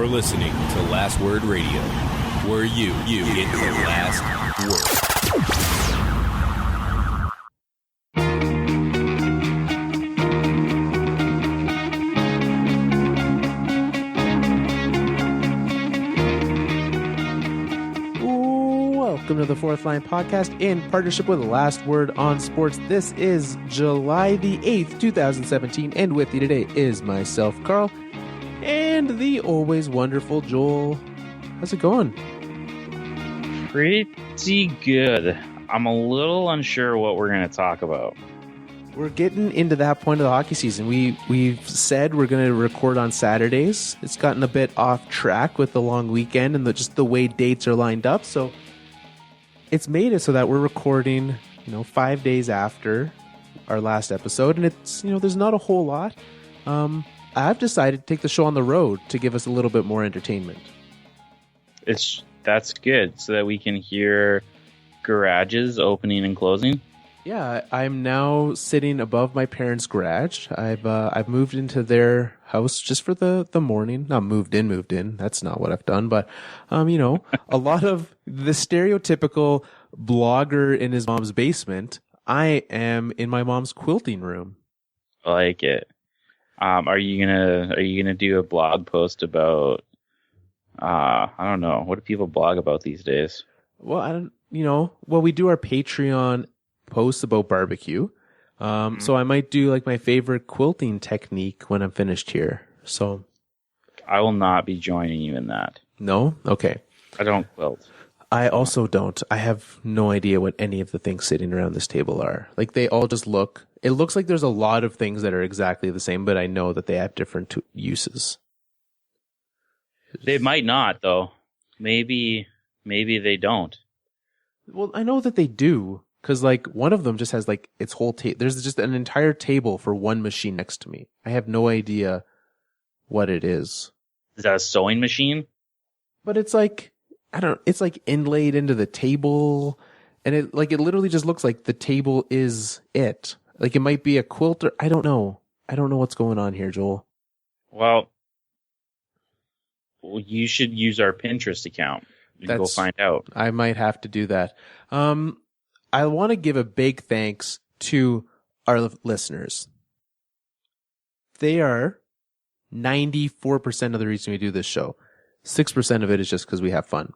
You're listening to Last Word Radio, where you get the last word. Welcome to the Fourth Line Podcast in partnership with Last Word on Sports. This is July the 8th, 2017, and with you today is myself, Carl, and the always wonderful Joel. How's it going? Pretty good. I'm a little unsure what we're going to talk about. We're getting into that point of the hockey season. We've said we're going to record on Saturdays. It's gotten a bit off track with the long weekend and just the way dates are lined up, so it's made it so that we're recording, 5 days after our last episode, and it's, there's not a whole lot. I've decided to take the show on the road to give us a little bit more entertainment. That's good, so that we can hear garages opening and closing. Yeah, I'm now sitting above my parents' garage. I've moved into their house just for the morning. Not moved in. That's not what I've done, but a lot of the stereotypical blogger in his mom's basement. I am in my mom's quilting room. I like it. Are you gonna do a blog post about I don't know, what do people blog about these days? Well, we do our Patreon posts about barbecue. So I might do like my favorite quilting technique when I'm finished here. So I will not be joining you in that. No? Okay. I don't quilt. I also don't. I have no idea what any of the things sitting around this table are. Like, they all just it looks like there's a lot of things that are exactly the same, but I know that they have different uses. They might not, though. Maybe they don't. Well, I know that they do, because one of them just has its whole table. There's just an entire table for one machine next to me. I have no idea what it is. Is that a sewing machine? But it's it's inlaid into the table, and it literally just looks like the table is it. Like, it might be a quilter. I don't know. I don't know what's going on here, Joel. Well, you should use our Pinterest account. You can go find out. I might have to do that. I want to give a big thanks to our listeners. They are 94% of the reason we do this show. 6% of it is just because we have fun.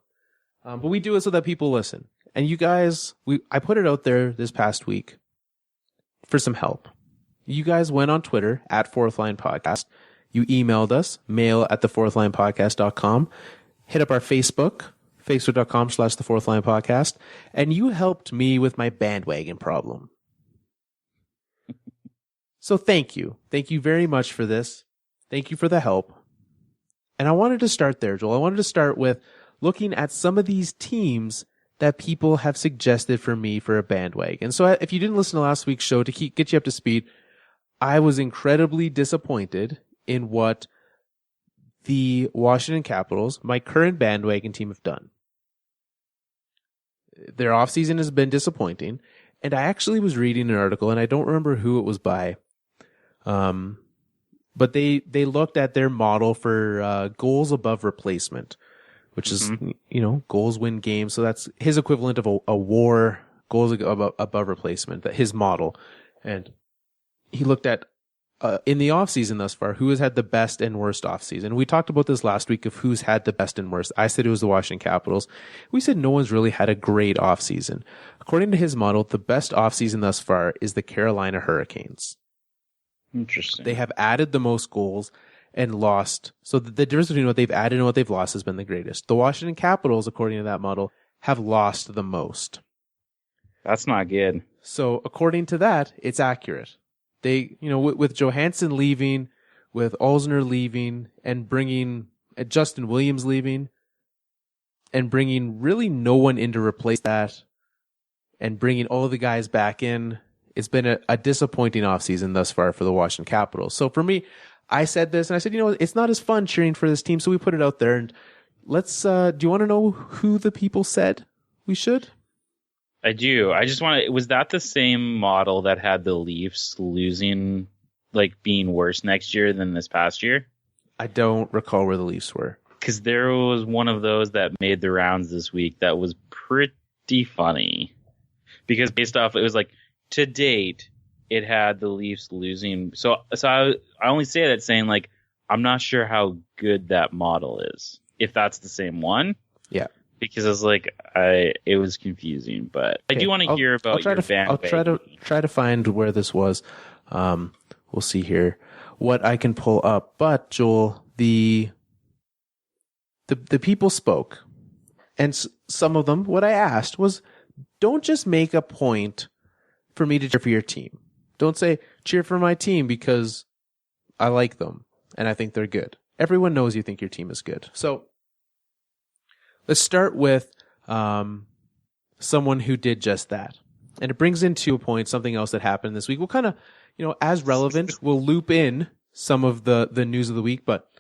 But we do it so that people listen. And you guys, I put it out there this past week for some help. You guys went on Twitter at Fourth Line Podcast. You emailed us, mail@thefourthlinepodcast.com. Hit up our Facebook, facebook.com/thefourthlinepodcast. And you helped me with my bandwagon problem. So thank you. Thank you very much for this. Thank you for the help. And I wanted to start there, Joel. I wanted to start with looking at some of these teams that people have suggested for me for a bandwagon. So if you didn't listen to last week's show, to get you up to speed, I was incredibly disappointed in what the Washington Capitals, my current bandwagon team, have done. Their offseason has been disappointing. And I actually was reading an article, and I don't remember who it was by, but they looked at their model for goals above replacement, which is, goals win games. So that's his equivalent of a WAR, goals above replacement, his model. And he looked at, in the offseason thus far, who has had the best and worst offseason. We talked about this last week of who's had the best and worst. I said it was the Washington Capitals. We said no one's really had a great offseason. According to his model, the best offseason thus far is the Carolina Hurricanes. Interesting. They have added the most goals and lost. So the difference between what they've added and what they've lost has been the greatest. The Washington Capitals, according to that model, have lost the most. That's not good. So according to that, it's accurate. They, with Johansson leaving, with Olsner leaving, and bringing Justin Williams leaving, and bringing really no one in to replace that, and bringing all the guys back in, it's been a disappointing offseason thus far for the Washington Capitals. So for me, I said this, and I said, it's not as fun cheering for this team, so we put it out there. And let's, do you want to know who the people said we should? I do. I just want to, was that the same model that had the Leafs losing, being worse next year than this past year? I don't recall where the Leafs were. because there was one of those that made the rounds this week that was pretty funny. Because based off, it was like, to date, it had the Leafs losing. So I only say that saying, like, I'm not sure how good that model is, if that's the same one. Yeah. Because it's like, it was confusing, but I do want to hear about your bandwagon. I'll try to find where this was. We'll see here what I can pull up. But Joel, the people spoke, and some of them, what I asked was, don't just make a point for me to cheer for your team. Don't say cheer for my team because I like them and I think they're good. Everyone knows you think your team is good. So let's start with someone who did just that. And it brings into a point something else that happened this week. We'll kind of, as relevant, we'll loop in some of the news of the week. But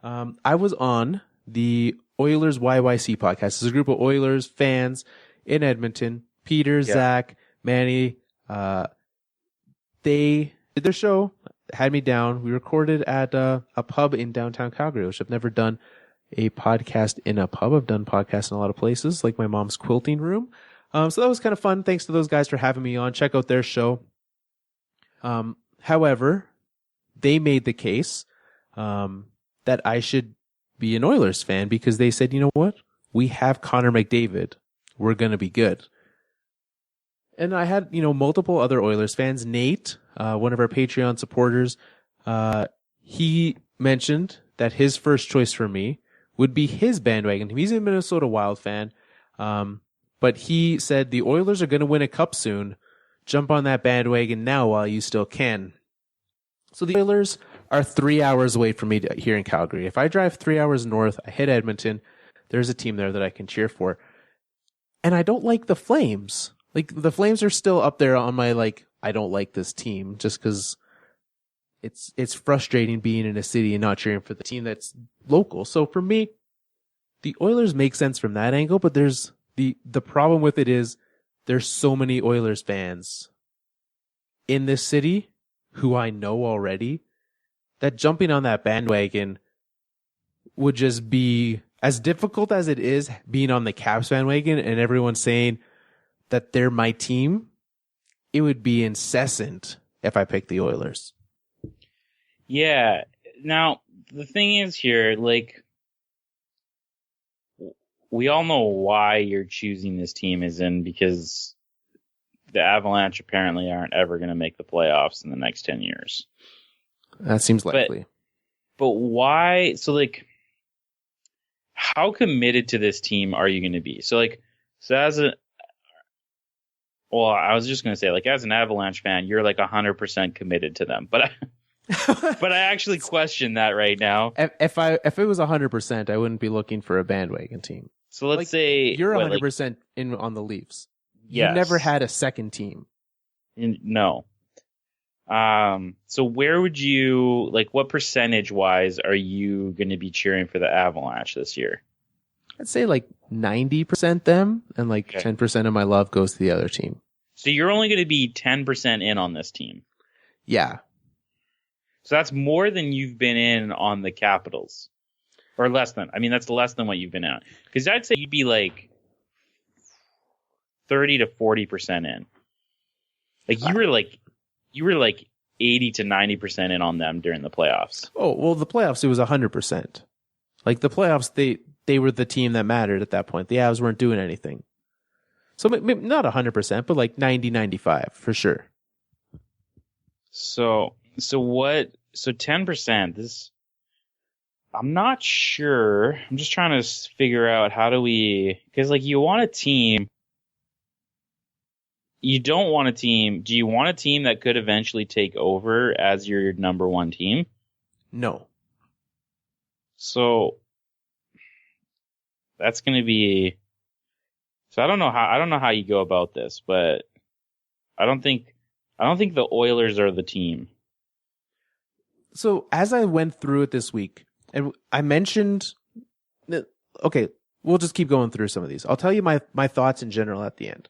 I was on the Oilers YYC podcast. It's a group of Oilers fans in Edmonton. Peter, Zach, Manny, they did their show, had me down. We recorded at a pub in downtown Calgary, which I've never done a podcast in a pub. I've done podcasts in a lot of places, like my mom's quilting room. So that was kind of fun. Thanks to those guys for having me on. Check out their show. However, they made the case that I should be an Oilers fan because they said, you know what? We have Connor McDavid. We're going to be good. And I had, multiple other Oilers fans. Nate, one of our Patreon supporters, he mentioned that his first choice for me would be his bandwagon team. He's a Minnesota Wild fan. But he said the Oilers are going to win a cup soon. Jump on that bandwagon now while you still can. So the Oilers are 3 hours away from me here in Calgary. If I drive 3 hours north, I hit Edmonton, there's a team there that I can cheer for. And I don't like the Flames. Like, the Flames are still up there on my, I don't like this team just because it's frustrating being in a city and not cheering for the team that's local. So for me, the Oilers make sense from that angle, but there's the problem with it is there's so many Oilers fans in this city who I know already that jumping on that bandwagon would just be as difficult as it is being on the Caps bandwagon and everyone saying that they're my team. It would be incessant if I picked the Oilers. Yeah. Now, the thing is here, we all know why you're choosing this team because the Avalanche apparently aren't ever going to make the playoffs in the next 10 years. That seems likely. But why? So, how committed to this team are you going to be? I was just going to say, as an Avalanche fan, you're 100% committed to them. But but I actually question that right now. If it was 100%, I wouldn't be looking for a bandwagon team. So let's say you're 100% in on the Leafs. Yes. You never had a second team. No. So where would you what percentage wise are you going to be cheering for the Avalanche this year? I'd say 90% them, and 10% of my love goes to the other team. So you're only going to be 10% in on this team. Yeah. So that's more than you've been in on the Capitals. Or less than. I mean, that's less than what you've been at. Because I'd say you'd be 30 to 40% in. You were 80 to 90% in on them during the playoffs. Oh, well, the playoffs, it was 100%. The playoffs, they were the team that mattered at that point. The Avs weren't doing anything. So maybe not 100%, but 90, 95 for sure. So 10%, this, I'm not sure. I'm just trying to figure out because you want a team. You don't want a team. Do you want a team that could eventually take over as your number one team? No. So that's going to be. So I don't know how you go about this, but I don't think the Oilers are the team. So as I went through it this week, and I mentioned, okay, we'll just keep going through some of these. I'll tell you my thoughts in general at the end.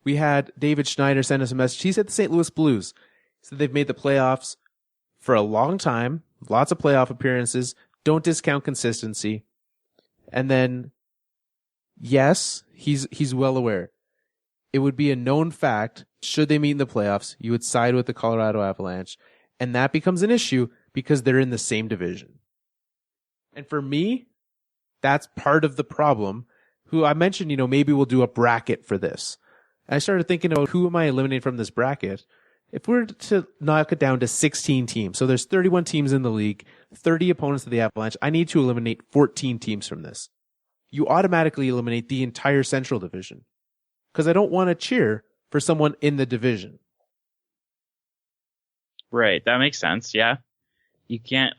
We had David Schneider send us a message. He said the St. Louis Blues. He said they've made the playoffs for a long time, lots of playoff appearances, don't discount consistency. And then, yes, he's well aware. It would be a known fact, should they meet in the playoffs, you would side with the Colorado Avalanche. And that becomes an issue because they're in the same division. And for me, that's part of the problem. Who I mentioned, maybe we'll do a bracket for this. And I started thinking about who am I eliminating from this bracket? If we're to knock it down to 16 teams, so there's 31 teams in the league, 30 opponents of the Avalanche, I need to eliminate 14 teams from this. You automatically eliminate the entire Central Division. Because I don't want to cheer for someone in the division. Right, that makes sense, yeah. You can't,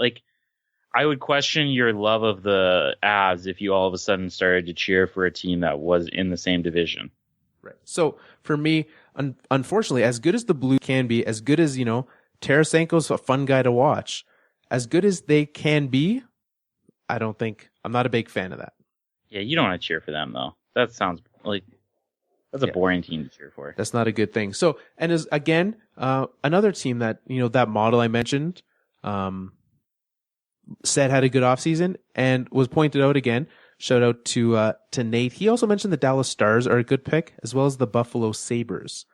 I would question your love of the Avs if you all of a sudden started to cheer for a team that was in the same division. Right. So, for me, unfortunately, as good as the Blues can be, as good as, Tarasenko's a fun guy to watch, as good as they can be, I'm not a big fan of that. Yeah, you don't want to cheer for them, though. That sounds like... That's a boring team to cheer for. That's not a good thing. So, and as again, another team that, that model I mentioned, said had a good offseason and was pointed out again. Shout out to Nate. He also mentioned the Dallas Stars are a good pick, as well as the Buffalo Sabres.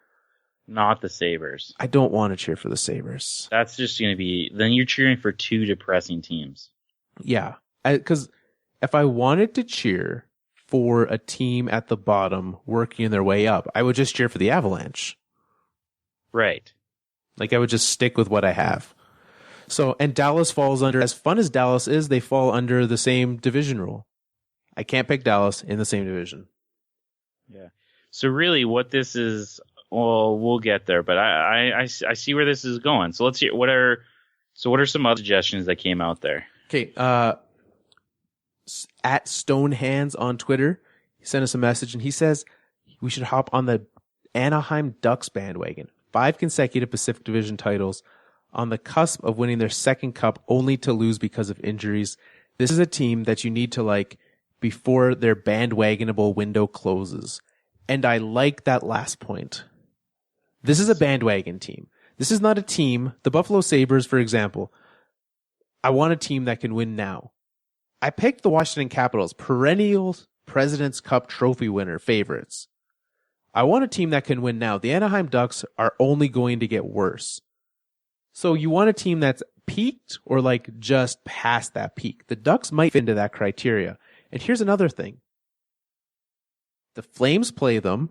Not the Sabres. I don't want to cheer for the Sabres. That's just going to be, then you're cheering for two depressing teams. Yeah. Because if I wanted to cheer for a team at the bottom working their way up, I would just cheer for the Avalanche. Right. I would just stick with what I have. So, and Dallas falls under, as fun as Dallas is, they fall under the same division rule. I can't pick Dallas in the same division. Yeah. So really what this is, well, we'll get there, but I see where this is going. So let's hear, what are some other suggestions that came out there? Okay. At Stonehands on Twitter, he sent us a message and he says we should hop on the Anaheim Ducks bandwagon. 5 consecutive Pacific Division titles, on the cusp of winning their second cup only to lose because of injuries. This is a team that you need to like before their bandwagonable window closes. And I like that last point. This is a bandwagon team. This is not a team, the Buffalo Sabres, for example. I want a team that can win now. I picked the Washington Capitals, perennial President's Cup trophy winner favorites. I want a team that can win now. The Anaheim Ducks are only going to get worse. So you want a team that's peaked or like just past that peak. The Ducks might fit into that criteria. And here's another thing. The Flames play them,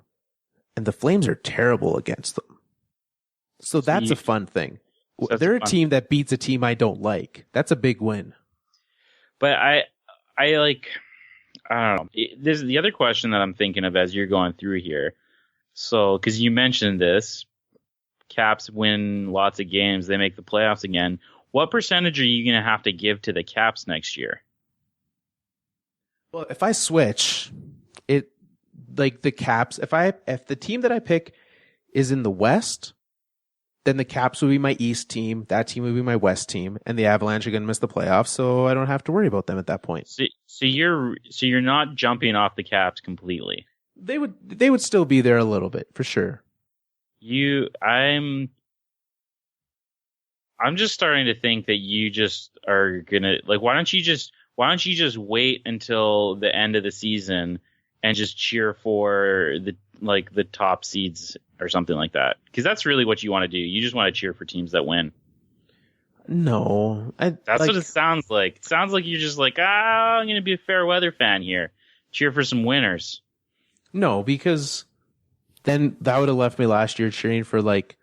and the Flames are terrible against them. So that's a fun thing. They're a team that beats a team I don't like. That's a big win. But I don't know. This is the other question that I'm thinking of as you're going through here. So, because you mentioned this, Caps win lots of games, they make the playoffs again. What percentage are you going to have to give to the Caps next year? Well, if I switch it, like the Caps, if the team that I pick is in the West, then the Caps will be my East team, that team will be my West team, and the Avalanche are going to miss the playoffs, so I don't have to worry about them at that point. So you're not jumping off the Caps completely. They would still be there a little bit, for sure. I'm just starting to think that you just are gonna like. Why don't you just wait until the end of the season and just cheer for the top seeds or something like that? Because that's really what you want to do. You just want to cheer for teams that win. No, that's what it sounds like. It sounds like you're just like, I'm gonna be a fair weather fan here. Cheer for some winners. No, because then that would have left me last year cheering for like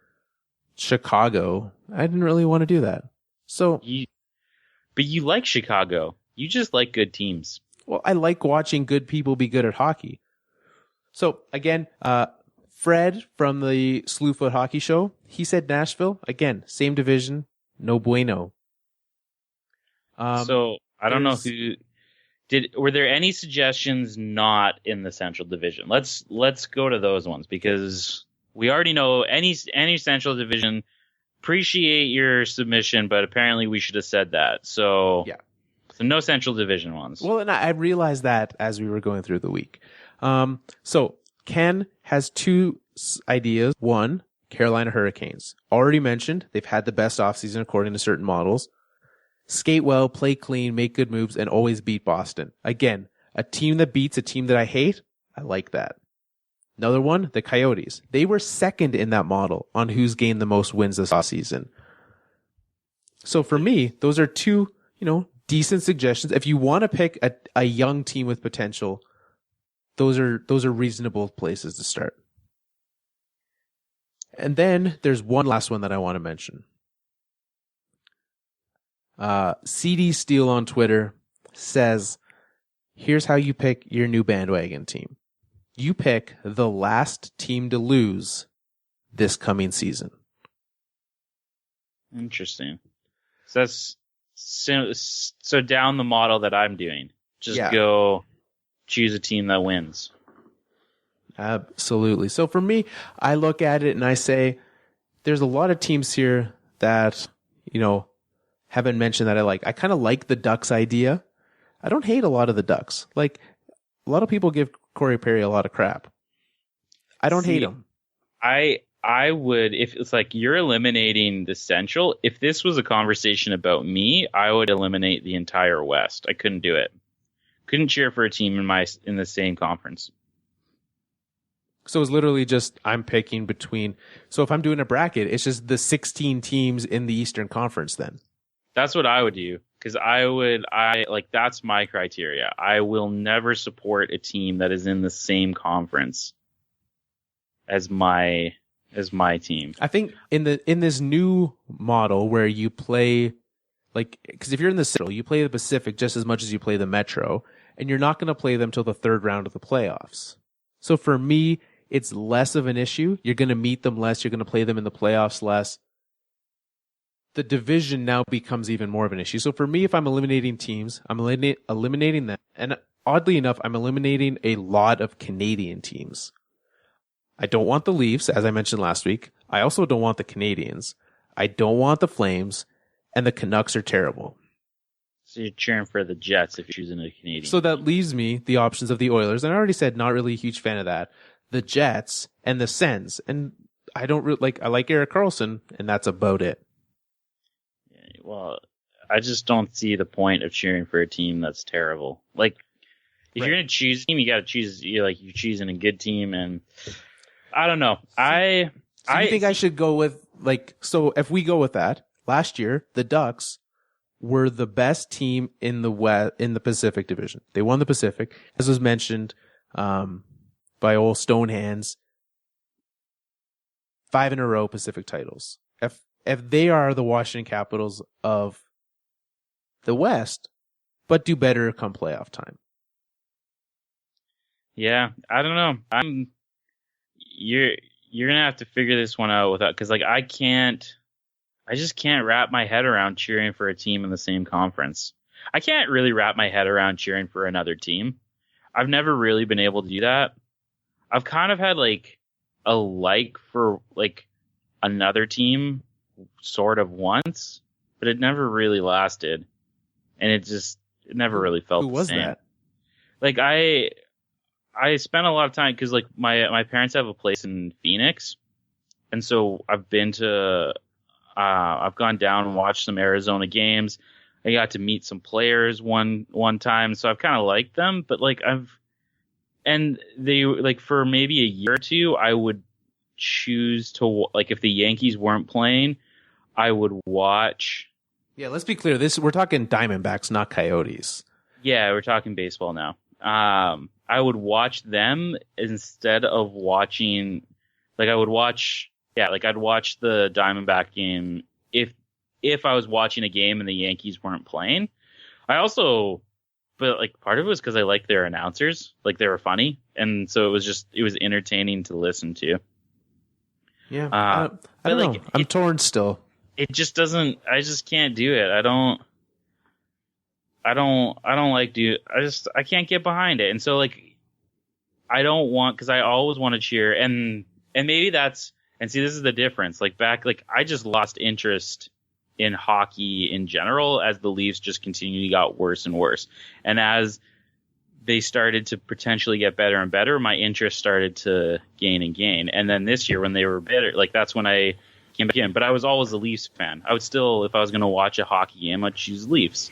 Chicago. I didn't really want to do that. So, but you like Chicago. You just like good teams. Well, I like watching good people be good at hockey. So again, Fred from the Slewfoot Hockey Show, he said Nashville. Again, same division, no bueno. So I don't know who. Were there any suggestions not in the Central Division? Let's go to those ones because we already know any Central Division. Appreciate your submission, but apparently we should have said that. So yeah, so no Central Division ones. Well, and I realized that as we were going through the week. So Ken has 2 ideas. 1, Carolina Hurricanes. Already mentioned, they've had the best offseason according to certain models. skate well, play clean, make good moves, and always beat Boston. Again, a team that beats a team that I hate, I like that. Another one, the Coyotes. They were second in that model on who's gained the most wins this offseason. So for me, those are two, decent suggestions. If you want to pick a young team with potential, those are reasonable places to start. And then there's one last one that I want to mention. CD Steele on Twitter says, here's how you pick your new bandwagon team. You pick the last team to lose this coming season. Interesting. So that's so down the model that I'm doing. Just go choose a team that wins. Absolutely. So for me, I look at it and I say, there's a lot of teams here that, haven't mentioned that I like. I kind of like the Ducks idea. I don't hate a lot of the Ducks. Like, a lot of people give Corey Perry a lot of crap. I don't hate him. I would, if it's like you're eliminating the Central, if this was a conversation about me, I would eliminate the entire West. I couldn't do it. Couldn't cheer for a team in the same conference. So it's literally just I'm picking between. So if I'm doing a bracket, it's just the 16 teams in the Eastern Conference then. That's what I would do, because that's my criteria. I will never support a team that is in the same conference as my team. I think in this new model where you play, because if you're in the Central, you play the Pacific just as much as you play the Metro, and you're not going to play them till the third round of the playoffs. So for me, it's less of an issue. You're going to meet them less. You're going to play them in the playoffs less. The division now becomes even more of an issue. So for me, if I'm eliminating teams, I'm eliminating them. And oddly enough, I'm eliminating a lot of Canadian teams. I don't want the Leafs, as I mentioned last week. I also don't want the Canadians. I don't want the Flames. And the Canucks are terrible. So you're cheering for the Jets if you're choosing a Canadian. So that leaves me the options of the Oilers. And I already said not really a huge fan of that. The Jets and the Sens. And I don't really I like Erik Karlsson, and that's about it. Well, I just don't see the point of cheering for a team that's terrible. If you're going to choose a team, you got to choose, you're choosing a good team. And I don't know. I think I should go with, so if we go with that, last year, the Ducks were the best team in the Pacific Division. They won the Pacific, as was mentioned, by old Stonehands. 5 in a row Pacific titles. If they are the Washington Capitals of the West, but do better come playoff time. Yeah, I don't know. You're gonna have to figure this one out because I just can't wrap my head around cheering for a team in the same conference. I can't really wrap my head around cheering for another team. I've never really been able to do that. I've kind of had a like for another team sort of once, but it never really lasted, and it never really felt the same. Who was that? I spent a lot of time because my parents have a place in Phoenix, and so I've been to I've gone down and watched some Arizona games. I got to meet some players one time, so I've kind of liked them, but they for maybe a year or two, I would choose to if the Yankees weren't playing, I would watch. Yeah, let's be clear. We're talking Diamondbacks, not Coyotes. Yeah, we're talking baseball now. I would watch them instead of watching. I'd watch the Diamondback game if I was watching a game and the Yankees weren't playing. But part of it was because I liked their announcers. They were funny, and so it was entertaining to listen to. Yeah, I don't know. I'm torn still. It just doesn't. I just can't do it. I don't I can't get behind it, and so I don't want, because I always want to cheer, and maybe that's, and see, this is the difference. I just lost interest in hockey in general as the Leafs just continually got worse and worse, and as they started to potentially get better and better, my interest started to gain and gain. And then this year when they were better, that's when I again, but I was always a Leafs fan. I would still, if I was going to watch a hockey game, I'd choose Leafs.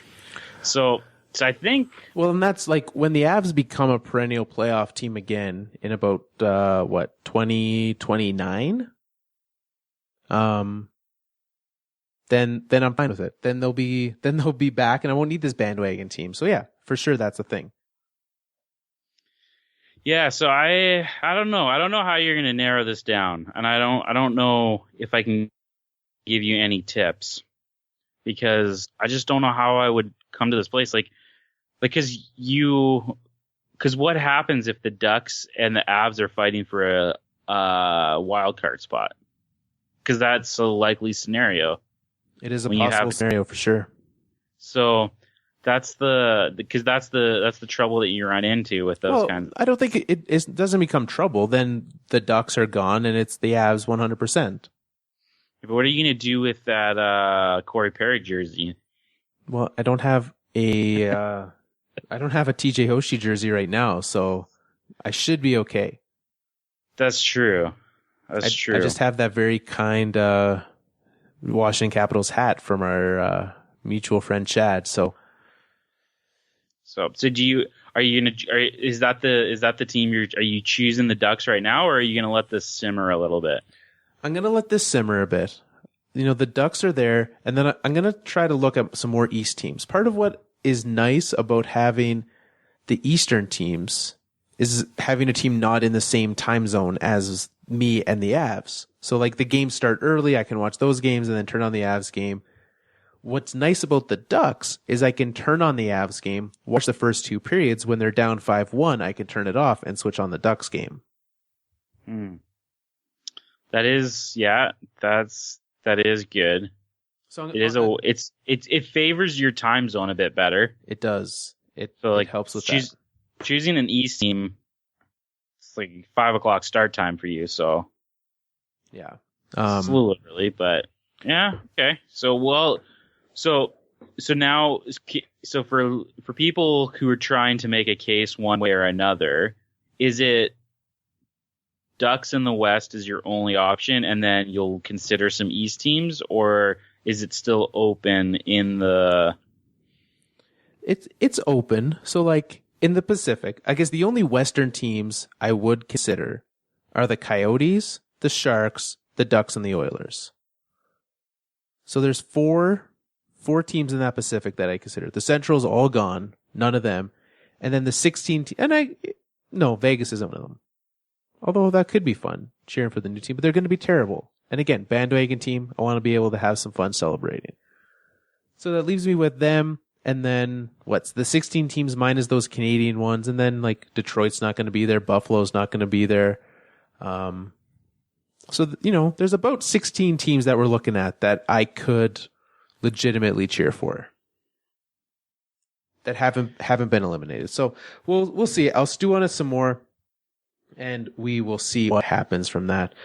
So I think... Well, and that's like when the Avs become a perennial playoff team again in about, 2029? Then I'm fine with it. Then they'll be back and I won't need this bandwagon team. So yeah, for sure that's a thing. Yeah, so I don't know. I don't know how you're going to narrow this down, and I don't know if I can give you any tips because I just don't know how I would come to this place. Because what happens if the Ducks and the Avs are fighting for a wild card spot? Because that's a likely scenario. It is a possible scenario for sure. So that's the trouble that you run into with those kinds. I don't think it doesn't become trouble. Then the Ducks are gone and it's the Avs 100%. But what are you going to do with that Corey Perry jersey? Well, I don't have a TJ Oshie jersey right now, so I should be okay. That's true. That's true. I just have that very kind Washington Capitals hat from our mutual friend Chad. So is that the team are you choosing the Ducks right now, or are you gonna let this simmer a little bit? I'm gonna let this simmer a bit. You know, the Ducks are there, and then I'm gonna try to look at some more East teams. Part of what is nice about having the Eastern teams is having a team not in the same time zone as me and the Avs. So like the games start early, I can watch those games and then turn on the Avs game. What's nice about the Ducks is I can turn on the Avs game, watch the first two periods. When they're down 5-1, I can turn it off and switch on the Ducks game. That is good. So it favors your time zone a bit better. It does. It helps with that. Choosing an East team, it's like 5:00 start time for you. So yeah, it's a little early, but yeah, okay. So now, for people who are trying to make a case one way or another, is it Ducks in the West is your only option, and then you'll consider some East teams, or is it still open in the? It's open. So like in the Pacific, I guess the only Western teams I would consider are the Coyotes, the Sharks, the Ducks, and the Oilers. So there's four teams in that Pacific that I consider. The Central's all gone, none of them, and then the 16 Vegas isn't one of them. Although that could be fun, cheering for the new team, but they're going to be terrible. And again, bandwagon team, I want to be able to have some fun celebrating. So that leaves me with them, and then what's the 16 teams minus those Canadian ones, and then like Detroit's not going to be there, Buffalo's not going to be there. So there's about 16 teams that we're looking at that I could legitimately cheer for that haven't been eliminated. So we'll see. I'll stew on it some more, and we will see what happens from that.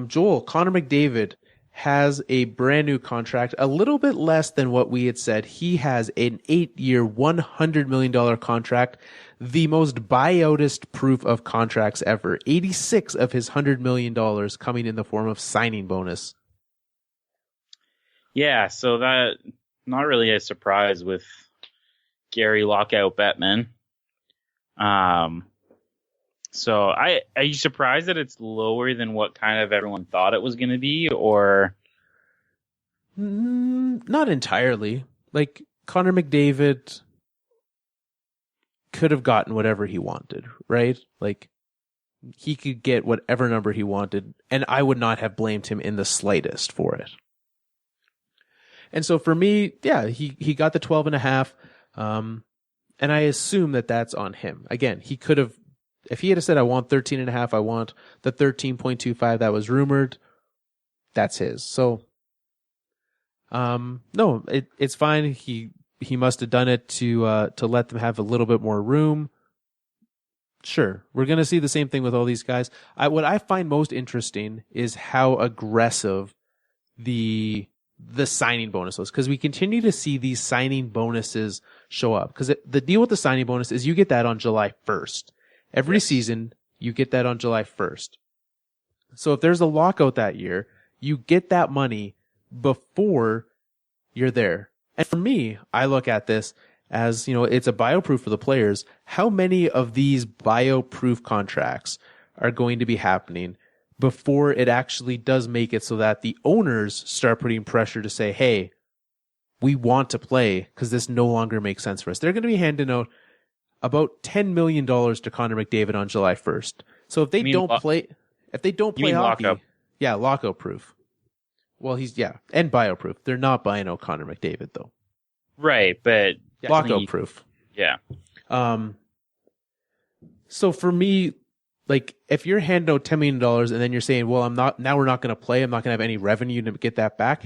Joel, Connor McDavid has a brand new contract, a little bit less than what we had said. He has an 8-year, $100 million contract, the most buyoutist proof of contracts ever. 86 of his $100 million coming in the form of signing bonus. Yeah, so that not really a surprise with Gary Lockout Bettman. So are you surprised that it's lower than what kind of everyone thought it was going to be, or? Not entirely. Like Connor McDavid could have gotten whatever he wanted, right? Like he could get whatever number he wanted, and I would not have blamed him in the slightest for it. And so for me, yeah, he got the 12.5. And I assume that that's on him. Again, he could have, if he had said, I want 13.5, I want the 13.25 that was rumored, that's his. So, no, it's fine. He must have done it to let them have a little bit more room. Sure. We're going to see the same thing with all these guys. What I find most interesting is how aggressive the signing bonus was, because we continue to see these signing bonuses show up. Because the deal with the signing bonus is you get that on July 1st. Every season, you get that on July 1st. So if there's a lockout that year, You get that money before you're there. And for me, I look at this as, it's a bioproof for the players. How many of these bioproof contracts are going to be happening before it actually does make it so that the owners start putting pressure to say, hey, we want to play because this no longer makes sense for us. They're going to be handing out about $10 million to Connor McDavid on July 1st. So if they don't play hockey, lockout proof. Well, and bioproof. They're not buying out Connor McDavid though. Right, but lockout proof. Yeah. So for me, like if you're handing out $10 million and then you're saying, well, we're not going to play. I'm not going to have any revenue to get that back.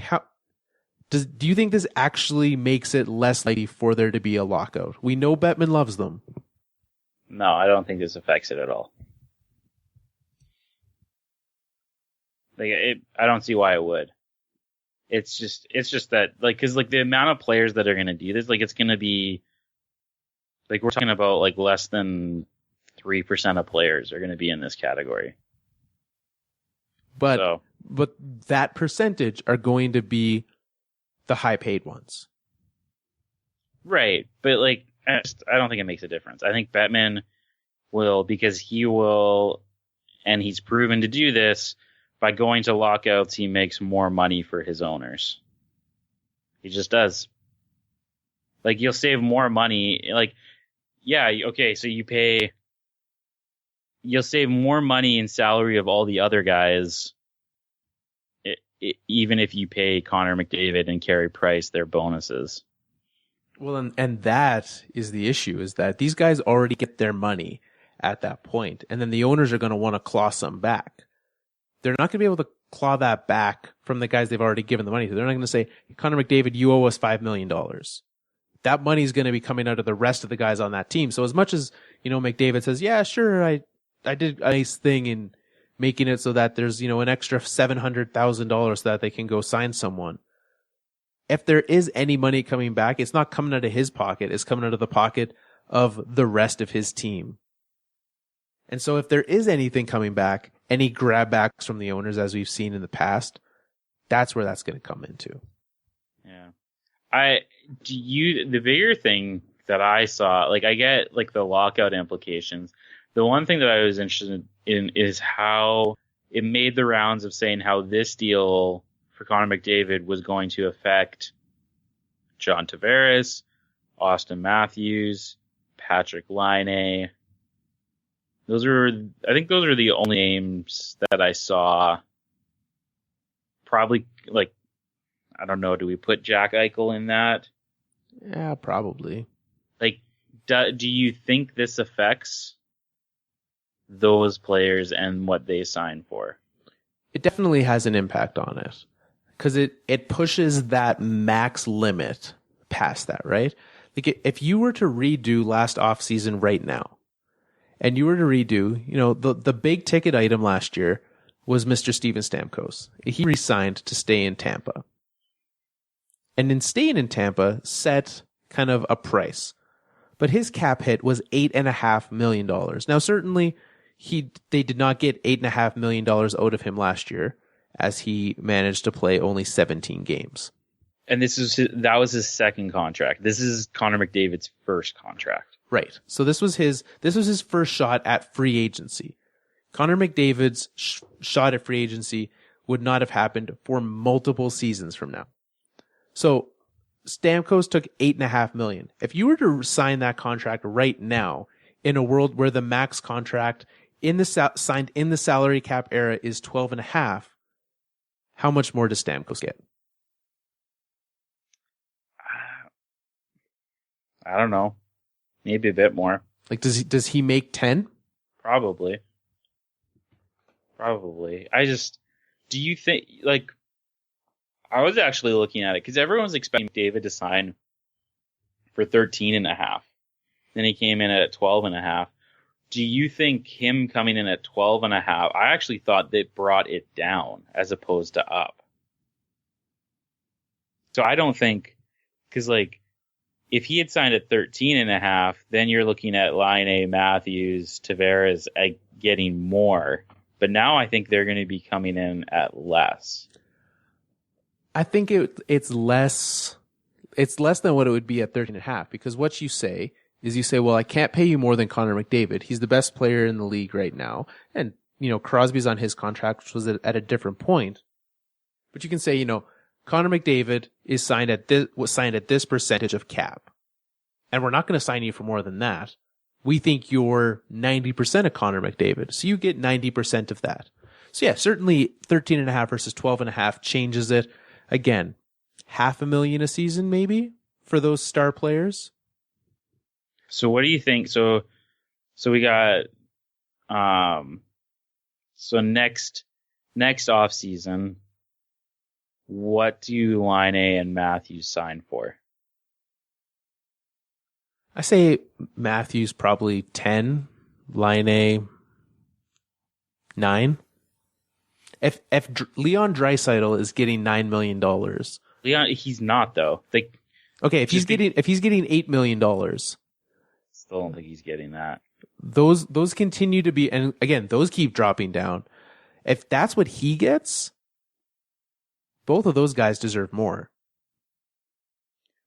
Do you think this actually makes it less likely for there to be a lockout? We know Bettman loves them. No, I don't think this affects it at all. I don't see why it would. It's just that, because the amount of players that are going to do this, it's going to be, we're talking about, less than 3% of players are going to be in this category. But that percentage are going to be the high paid ones. Right. But, I don't think it makes a difference. I think Bettman will, because he will, and he's proven to do this, by going to lockouts, he makes more money for his owners. He just does. You'll save more money. Okay, so you'll save more money in salary of all the other guys, even if you pay Connor McDavid and Carey Price their bonuses. Well, and that is the issue, is that these guys already get their money at that point, and then the owners are going to want to claw some back. They're not going to be able to claw that back from the guys they've already given the money to. They're not going to say, Connor McDavid, you owe us $5 million. That money is going to be coming out of the rest of the guys on that team. So as much as, McDavid says, yeah, sure, I did a nice thing in making it so that there's, an extra $700,000 so that they can go sign someone. If there is any money coming back, it's not coming out of his pocket. It's coming out of the pocket of the rest of his team. And so if there is anything coming back, any grab backs from the owners, as we've seen in the past, that's where that's going to come into. Yeah. The bigger thing that I saw, I get the lockout implications. The one thing that I was interested in is how it made the rounds of saying how this deal for Connor McDavid was going to affect John Tavares, Auston Matthews, Patrick Laine. I think those are the only names that I saw. Probably, I don't know, do we put Jack Eichel in that? Yeah, probably. Do you think this affects those players and what they sign for? It definitely has an impact on it. Because it pushes that max limit past that, right? If you were to redo last offseason right now, and you were to redo, the big ticket item last year was Mr. Steven Stamkos. He re-signed to stay in Tampa. And in staying in Tampa, set kind of a price. But his cap hit was $8.5 million. Now, certainly, they did not get $8.5 million out of him last year, as he managed to play only 17 games. And that was his second contract. This is Connor McDavid's first contract. Right. So this was his first shot at free agency. Connor McDavid's shot at free agency would not have happened for multiple seasons from now. So Stamkos took $8.5 million. If you were to sign that contract right now in a world where the max contract signed in the salary cap era is 12.5, how much more does Stamkos get? I don't know. Maybe a bit more. Does he make 10? Probably. Do you think, I was actually looking at it because everyone's expecting David to sign for 13.5. Then he came in at 12.5. Do you think him coming in at 12.5, I actually thought that brought it down as opposed to up. So I don't think, because if he had signed at 13.5, then you're looking at Laine, Matthews, Tavares getting more But now I think they're going to be coming in at less. I think it's less. It's less than what it would be at 13.5, because what you say is, well, I can't pay you more than Connor McDavid. He's the best player in the league right now. And, Crosby's on his contract, which was at a different point. But you can say, Connor McDavid is was signed at this percentage of cap. And we're not going to sign you for more than that. We think you're 90% of Connor McDavid. So you get 90% of that. So yeah, certainly 13.5 versus 12.5 changes it. Again, $500,000 a season maybe for those star players. So what do you think? So we got, so next offseason, what do Line A and Matthews sign for? I say Matthews probably 10, Line A 9. If Leon Draisaitl is getting $9 million, Leon, he's not though. Okay, if he's getting $8 million, still don't think he's getting that. Those continue to be, and again, those keep dropping down. If that's what he gets, both of those guys deserve more.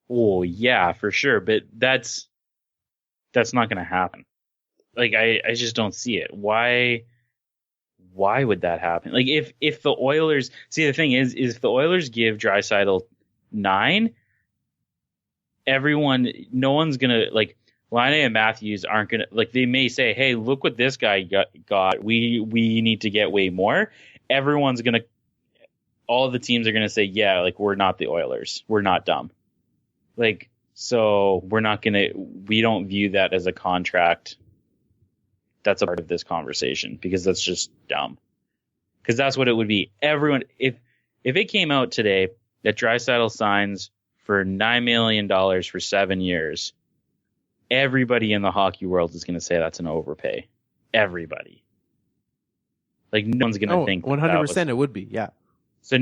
Oh yeah, for sure, but that's not going to happen. Like I just don't see it. Why would that happen? Like if the Oilers, see, the thing is if the Oilers give Draisaitl 9, no one's gonna, like, Line A and Matthews aren't gonna, like, they may say, hey, look what this guy got. We need to get way more. All the teams are gonna say, yeah, like, we're not the Oilers. We're not dumb. Like, so we don't view that as a contract that's a part of this conversation, because that's just dumb. Because that's what it would be. Everyone, if it came out today that Draisaitl signs for $9 million for 7 years, everybody in the hockey world is going to say that's an overpay. Everybody. Like, no one's going to think 100% it would be, yeah. So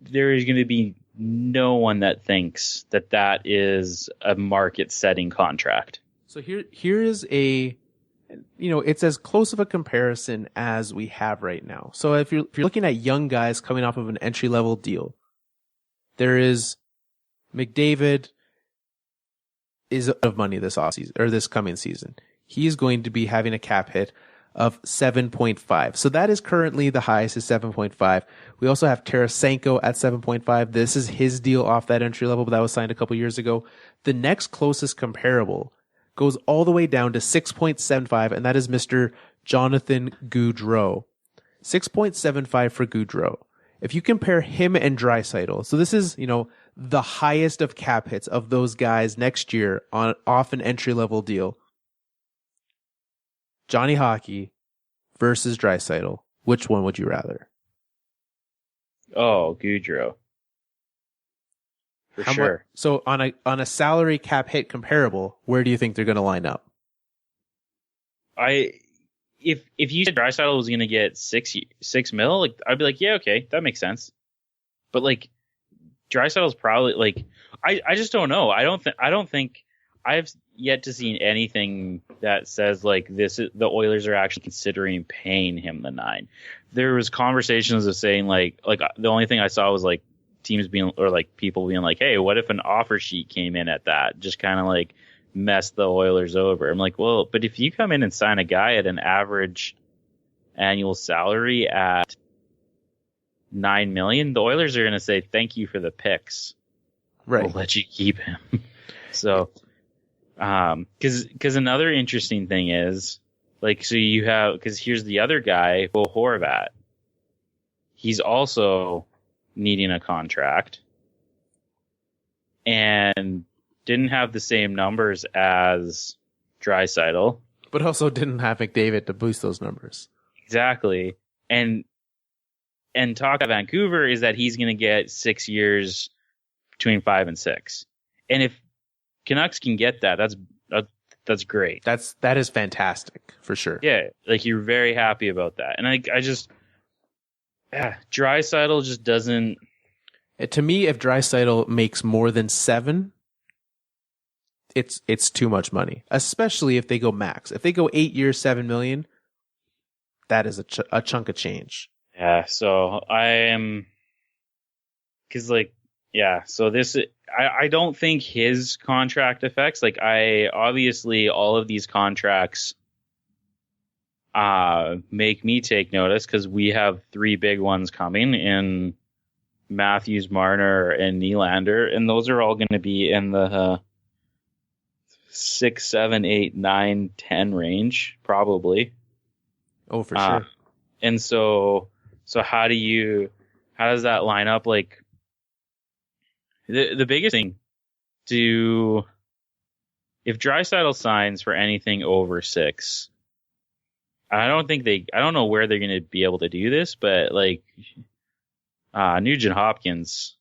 there is going to be no one that thinks that is a market-setting contract. So here is a, it's as close of a comparison as we have right now. So if you're looking at young guys coming off of an entry-level deal, there is McDavid is out of money this offseason, or this coming season. He's going to be having a cap hit of 7.5. So that is currently the highest, is 7.5. We also have Tarasenko at 7.5. This is his deal off that entry level, but that was signed a couple years ago. The next closest comparable goes all the way down to 6.75, and that is Mr. Jonathan Gaudreau. 6.75 for Gaudreau. If you compare him and Draisaitl, so this is, the highest of cap hits of those guys next year off an entry-level deal. Johnny Hockey versus Draisaitl. Which one would you rather? Oh, Gaudreau. For sure. So on a salary cap hit comparable, where do you think they're going to line up? If you said Draisaitl was going to get $6 million, like, I'd be like, yeah, okay, that makes sense. But, like, Draisaitl's probably, like, I just don't know. I don't think I've yet to see anything that says, like, the Oilers are actually considering paying him the 9. There was conversations of saying, like the only thing I saw was, like, teams being, or, like, people being like, hey, what if an offer sheet came in at that? Just kind of, like, mess the Oilers over. I'm like, well, but if you come in and sign a guy at an average annual salary at $9 million, the Oilers are going to say, thank you for the picks. Right. We'll let you keep him. So, cause another interesting thing is, like, so you have, cause here's the other guy, Bo Horvat. He's also needing a contract and didn't have the same numbers as Draisaitl, but also didn't have McDavid to boost those numbers. Exactly. And talk of Vancouver is that he's going to get 6 years between 5 and 6. And if Canucks can get that, that's great. That is fantastic for sure. Yeah. Like, you're very happy about that. And I just, Draisaitl just doesn't. To me, if Draisaitl makes more than 7, it's too much money, especially if they go max. If they go 8 years, $7 million, that is a chunk of change. Yeah, so so this, I don't think his contract affects, like, obviously all of these contracts make me take notice, because we have 3 big ones coming in Matthews, Marner, and Nylander, and those are all going to be in the 6, 7, 8, 9, 10 range, probably. Oh, for sure. And so how does that line up? Like, the biggest thing, if Draisaitl signs for anything over 6, I don't know where they're going to be able to do this, but like, Nugent Hopkins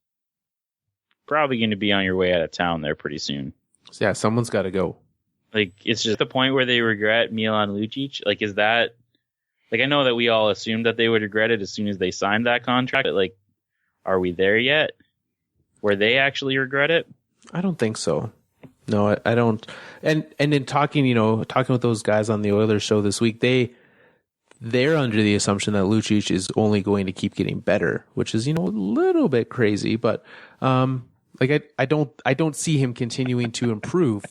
probably going to be on your way out of town there pretty soon. So yeah, someone's got to go. Like, it's just the point where they regret Milan Lucic. Like, is that, like, I know that we all assumed that they would regret it as soon as they signed that contract, but like, are we there yet where they actually regret it? I don't think so. No, I don't. And in talking with those guys on the Oilers show this week, they're under the assumption that Lucic is only going to keep getting better, which is, a little bit crazy, but like, I don't see him continuing to improve.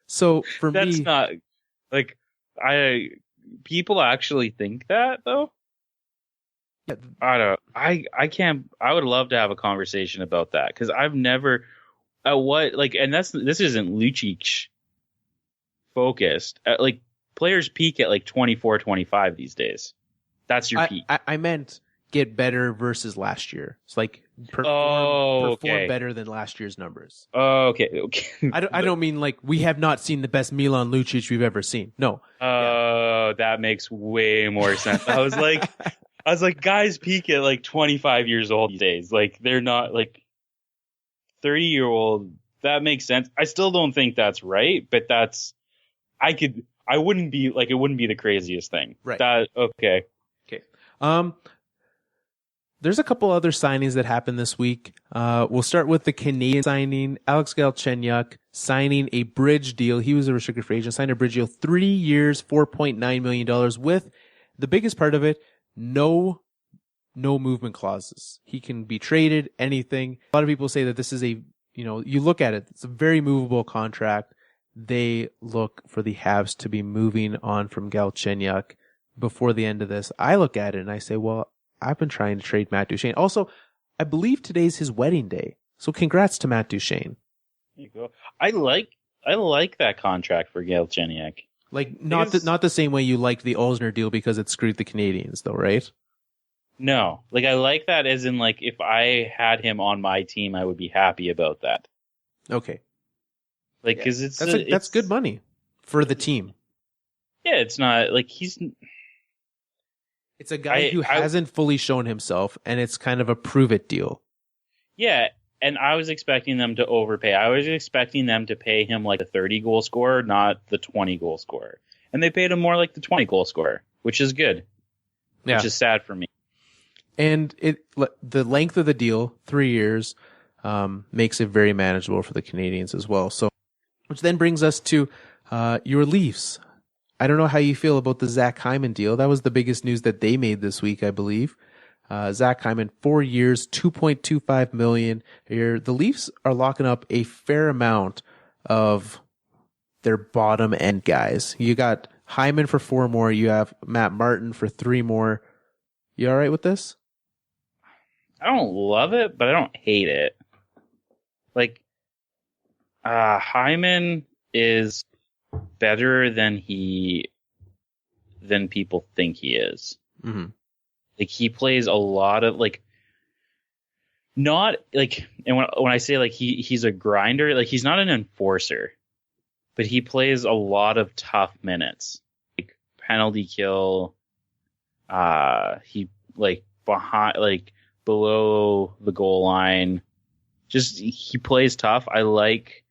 So for me, that's not like, people actually think that, though. I can't. I would love to have a conversation about that, because I've never. This isn't Lucic focused. Like, players peak at like 24, 25 these days. That's your peak. I meant get better versus last year. It's like perform better than last year's numbers. Oh, okay. I don't mean like we have not seen the best Milan Lucic we've ever seen. No. That makes way more sense. I was like, guys peak at like 25 years old these days. Like, they're not like 30-year-old. That makes sense. I still don't think that's right, but it wouldn't be the craziest thing. Right. Okay. There's a couple other signings that happened this week. We'll start with the Canadian signing. Alex Galchenyuk signing a bridge deal. He was a restricted free agent, signed a bridge deal, 3 years, $4.9 million, with the biggest part of it, no movement clauses. He can be traded, anything. A lot of people say that this is you look at it, it's a very movable contract. They look for the Habs to be moving on from Galchenyuk before the end of this. I look at it and I say, well, I've been trying to trade Matt Duchene. Also, I believe today's his wedding day. So congrats to Matt Duchene. There you go. I like that contract for Galchenyuk. Like, not the same way you liked the Olsner deal because it screwed the Canadians, though, right? No. Like, I like that as in, like, if I had him on my team, I would be happy about that. Okay. Like, because that's good money for the team. Yeah, it's not, like, it's a guy who hasn't fully shown himself, and it's kind of a prove-it deal. Yeah, and I was expecting them to overpay. I was expecting them to pay him like a 30-goal scorer, not the 20-goal scorer. And they paid him more like the 20-goal scorer, which is good. Yeah. Which is sad for me. And the length of the deal, 3 years, makes it very manageable for the Canadians as well. So, which then brings us to your Leafs. I don't know how you feel about the Zach Hyman deal. That was the biggest news that they made this week, I believe. Zach Hyman, 4 years, $2.25 million. The Leafs are locking up a fair amount of their bottom end guys. You got Hyman for 4 more. You have Matt Martin for 3 more. You all right with this? I don't love it, but I don't hate it. Like, Hyman is better than people think he is. Mm-hmm. Like, he plays a lot of, like, not like, and when I say like he's a grinder, like, he's not an enforcer, but he plays a lot of tough minutes, like penalty kill. He like behind, like below the goal line. Just, he plays tough. I like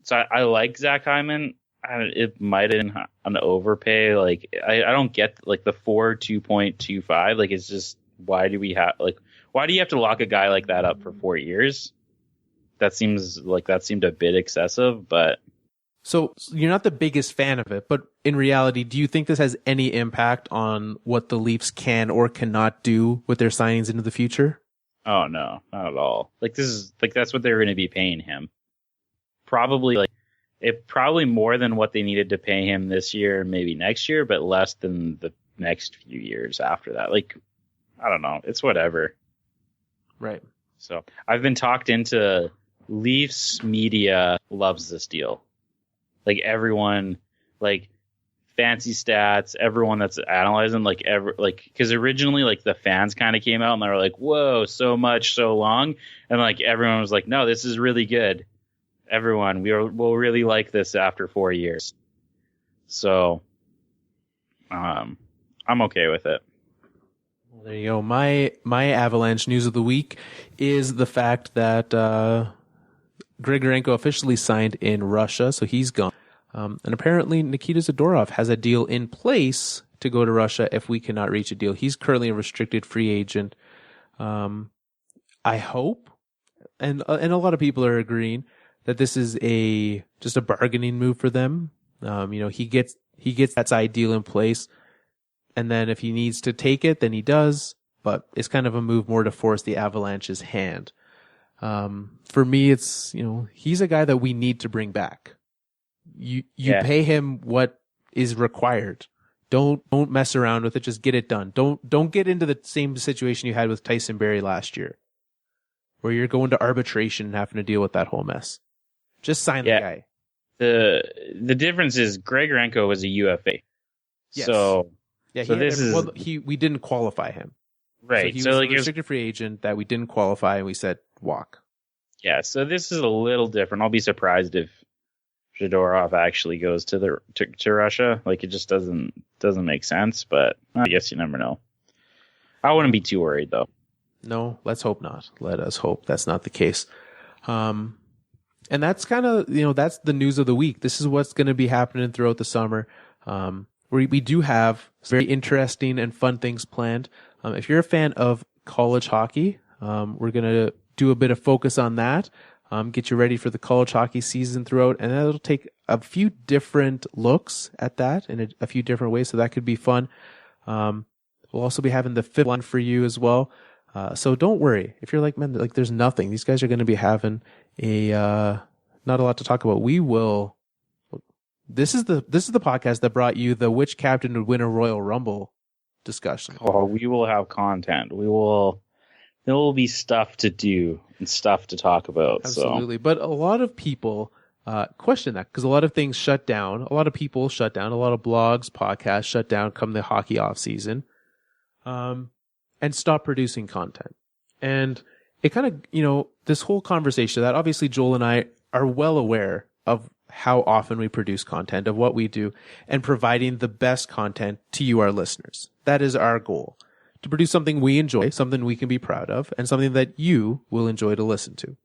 Zach Hyman. It might have been an overpay. Like, I don't get like the 2.25. Like, it's just, why do you have to lock a guy like that up for 4 years? That seemed a bit excessive, but So you're not the biggest fan of it, but in reality, do you think this has any impact on what the Leafs can or cannot do with their signings into the future? Oh no, not at all. Like this is like that's what they're going to be paying him. Probably probably more than what they needed to pay him this year, maybe next year, but less than the next few years after that. Like I don't know, it's whatever. Right. So I've been talked into. Leafs media loves this deal. Like everyone, like fancy stats, everyone that's analyzing, because originally like the fans kind of came out and they were like, "Whoa, so much, so long," and like everyone was like, "No, this is really good. Everyone, we'll really like this after 4 years." So, I'm okay with it. Well, there you go. My Avalanche news of the week is the fact that Grigorenko officially signed in Russia, so he's gone. And apparently Nikita Zadorov has a deal in place to go to Russia if we cannot reach a deal. He's currently a restricted free agent. I hope, and a lot of people are agreeing that this is just a bargaining move for them. He gets that side deal in place, and then if he needs to take it, then he does. But it's kind of a move more to force the Avalanche's hand. For me, it's, he's a guy that we need to bring back. You pay him what is required. Don't mess around with it. Just get it done. Don't get into the same situation you had with Tyson Barrie last year, where you're going to arbitration and having to deal with that whole mess. Just sign the guy. The difference is Grigorenko was a UFA. Yes. So we didn't qualify him. Right. So he was a restricted free agent that we didn't qualify, and we said walk. Yeah. So this is a little different. I'll be surprised if Zadorov actually goes to Russia. Like it just doesn't make sense. But I guess you never know. I wouldn't be too worried though. No, let's hope not. Let us hope that's not the case. And that's kind of that's the news of the week. This is what's going to be happening throughout the summer. We do have very interesting and fun things planned. If you're a fan of college hockey, we're going to do a bit of focus on that, get you ready for the college hockey season throughout, and that'll take a few different looks at that in a few different ways, so that could be fun. We'll also be having the fifth one for you as well. So don't worry. If you're like, man, like there's nothing. These guys are going to be having not a lot to talk about. We will. This is the podcast that brought you the which captain would win a Royal Rumble discussion. Oh, we will have content. There will be stuff to do and stuff to talk about. Absolutely. So. But a lot of people question that because a lot of things shut down. A lot of people shut down. A lot of blogs, podcasts shut down come the hockey off season, and stop producing content. And it kind of, this whole conversation that obviously Joel and I are well aware of how often we produce content, of what we do, and providing the best content to you, our listeners. That is our goal. To produce something we enjoy, something we can be proud of, and something that you will enjoy to listen to.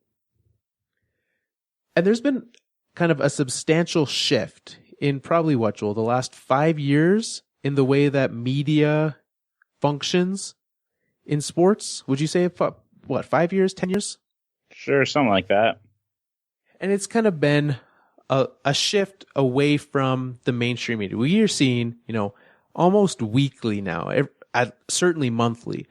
And there's been kind of a substantial shift in probably what, Joel, the last 5 years in the way that media functions in sports? Would you say, 5 years, 10 years? Sure, something like that. And it's kind of been a shift away from the mainstream media. We are seeing, almost weekly now, certainly monthly,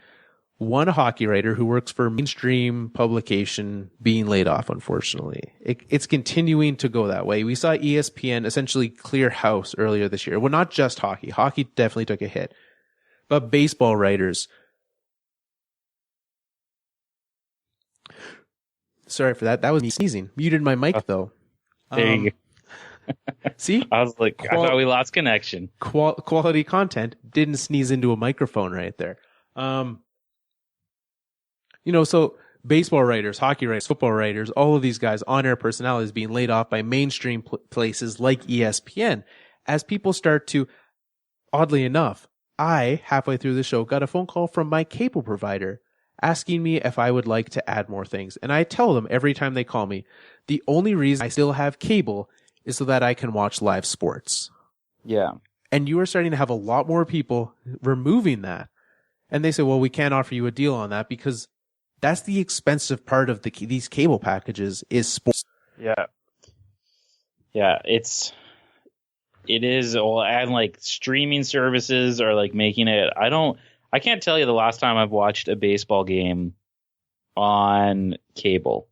one hockey writer who works for a mainstream publication being laid off, unfortunately. It's continuing to go that way. We saw ESPN essentially clear house earlier this year. Well, not just hockey. Hockey definitely took a hit. But baseball writers. Sorry for that. That was me sneezing. Muted my mic, though. There you go. See? I was like, I thought we lost connection. Quality content. Didn't sneeze into a microphone right there. So baseball writers, hockey writers, football writers, all of these guys, on-air personalities being laid off by mainstream places like ESPN. As people start to, oddly enough, I, halfway through the show, got a phone call from my cable provider asking me if I would like to add more things. And I tell them every time they call me, the only reason I still have cable is so that I can watch live sports. Yeah. And you are starting to have a lot more people removing that. And they say, well, we can't offer you a deal on that because that's the expensive part of these cable packages is sports. Yeah. Yeah, it is, and like streaming services are like making it. I can't tell you the last time I've watched a baseball game on cable.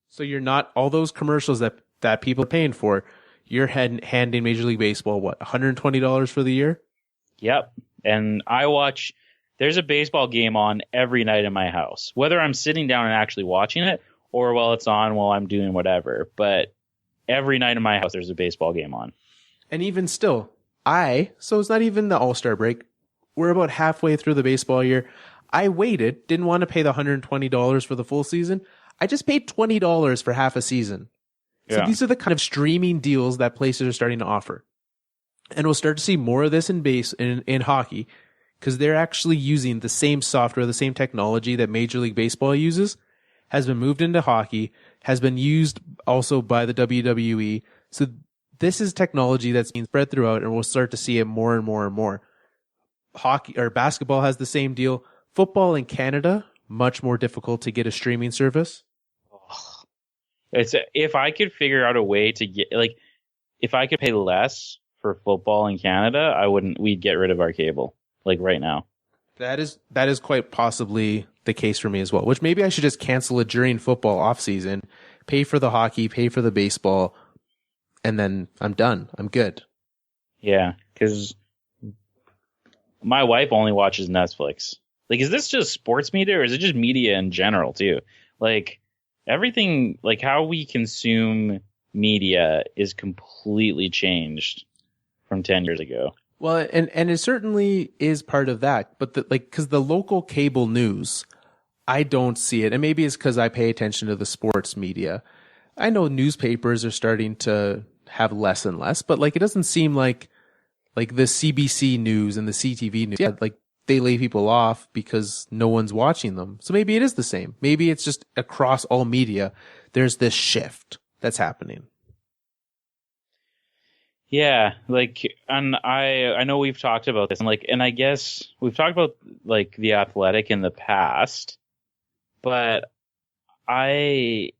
So you're not, all those commercials that people are paying for, you're handing Major League Baseball, what, $120 for the year? Yep. And there's a baseball game on every night in my house, whether I'm sitting down and actually watching it or while it's on while I'm doing whatever. But every night in my house, there's a baseball game on. And even still, so it's not even the All-Star break. We're about halfway through the baseball year. I waited, didn't want to pay the $120 for the full season. I just paid $20 for half a season. So these are the kind of streaming deals that places are starting to offer. And we'll start to see more of this in hockey, because they're actually using the same software, the same technology that Major League Baseball uses, has been moved into hockey, has been used also by the WWE. So this is technology that's being spread throughout, and we'll start to see it more and more and more. Hockey or basketball has the same deal. Football in Canada, much more difficult to get a streaming service. If I could figure out a way to get, like, if I could pay less for football in Canada, we'd get rid of our cable, like, right now. That is quite possibly the case for me as well, which maybe I should just cancel it during football off season, pay for the hockey, pay for the baseball, and then I'm done. I'm good. Yeah, because my wife only watches Netflix. Like, is this just sports media, or is it just media in general too? Like, everything, like how we consume media is completely changed from 10 years ago. Well, and it certainly is part of that, but because the local cable news, I don't see it. And maybe it's because I pay attention to the sports media. I know newspapers are starting to have less and less, but like, it doesn't seem like the CBC news and the CTV news, like they lay people off because no one's watching them. So maybe it is the same. Maybe it's just across all media, there's this shift that's happening. Yeah, like, and I know we've talked about this, and I guess we've talked about like The Athletic in the past, but I'm